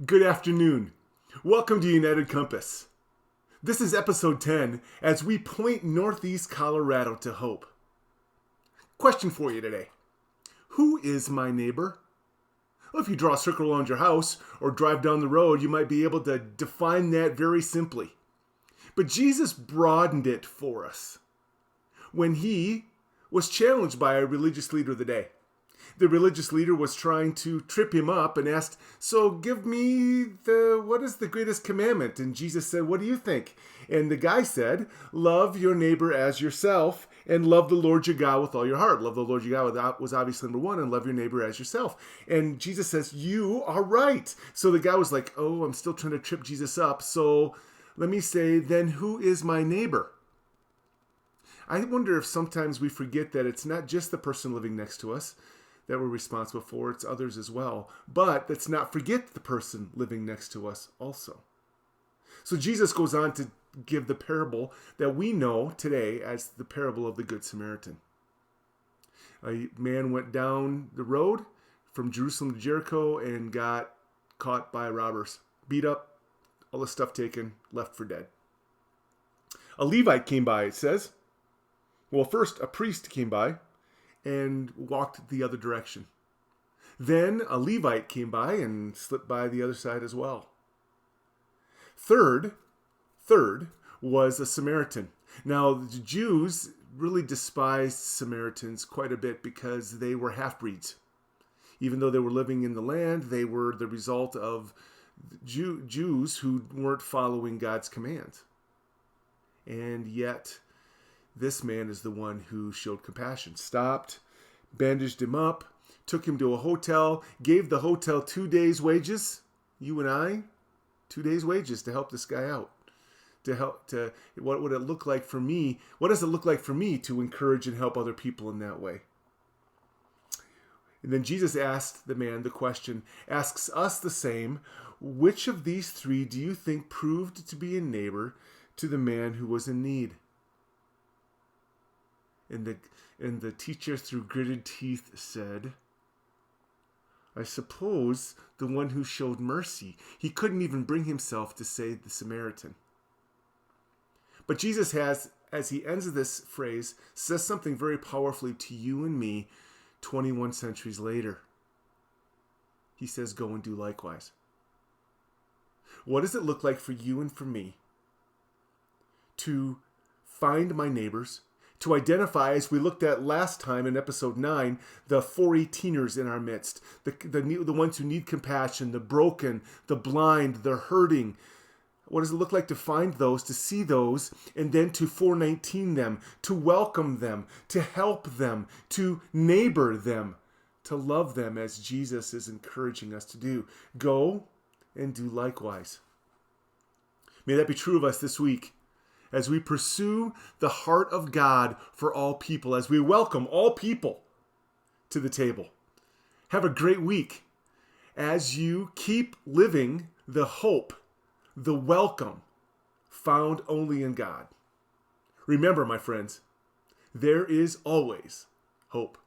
Good afternoon. Welcome to United Compass. This is episode 10 as we point Northeast Colorado to hope. Question for you today. Who is my neighbor? Well, if you draw a circle around your house or drive down the road, you might be able to define that very simply. But Jesus broadened it for us when he was challenged by a religious leader of the day. The religious leader was trying to trip him up and asked, "So give me what is the greatest commandment?" And Jesus said, "What do you think?" And the guy said, "Love your neighbor as yourself and love the Lord your God with all your heart." Love the Lord your God was obviously number one, and love your neighbor as yourself. And Jesus says, "You are right." So the guy was like, "Oh, I'm still trying to trip Jesus up. So let me say, then who is my neighbor?" I wonder if sometimes we forget that it's not just the person living next to us that we're responsible for, it's others as well. But let's not forget the person living next to us also. So Jesus goes on to give the parable that we know today as the parable of the Good Samaritan. A man went down the road from Jerusalem to Jericho and got caught by robbers, beat up, all the stuff taken, left for dead. A Levite came by, it says. Well, first a priest came by and walked the other direction. Then a Levite came by and slipped by the other side as well. Third was a Samaritan. Now, the Jews really despised Samaritans quite a bit because they were half-breeds. Even though they were living in the land, they were the result of Jews who weren't following God's commands. And yet, this man is the one who showed compassion, stopped, bandaged him up, took him to a hotel, gave the hotel 2 days' wages. You and I, 2 days' wages to help this guy out. What would it look like for me? What does it look like for me to encourage and help other people in that way? And then Jesus asked the man the question, asks us the same. Which of these three do you think proved to be a neighbor to the man who was in need? And the teacher, through gritted teeth, said, "I suppose the one who showed mercy." He couldn't even bring himself to say the Samaritan. But Jesus has, as he ends this phrase, says something very powerfully to you and me 21 centuries later. He says, "Go and do likewise." What does it look like for you and for me to find my neighbors, to identify, as we looked at last time in episode 9, the 418ers in our midst, the ones who need compassion, the broken, the blind, the hurting. What does it look like to find those, to see those, and then to 419 them, to welcome them, to help them, to neighbor them, to love them as Jesus is encouraging us to do? Go and do likewise. May that be true of us this week, as we pursue the heart of God for all people, as we welcome all people to the table. Have a great week as you keep living the hope, the welcome found only in God. Remember, my friends, there is always hope.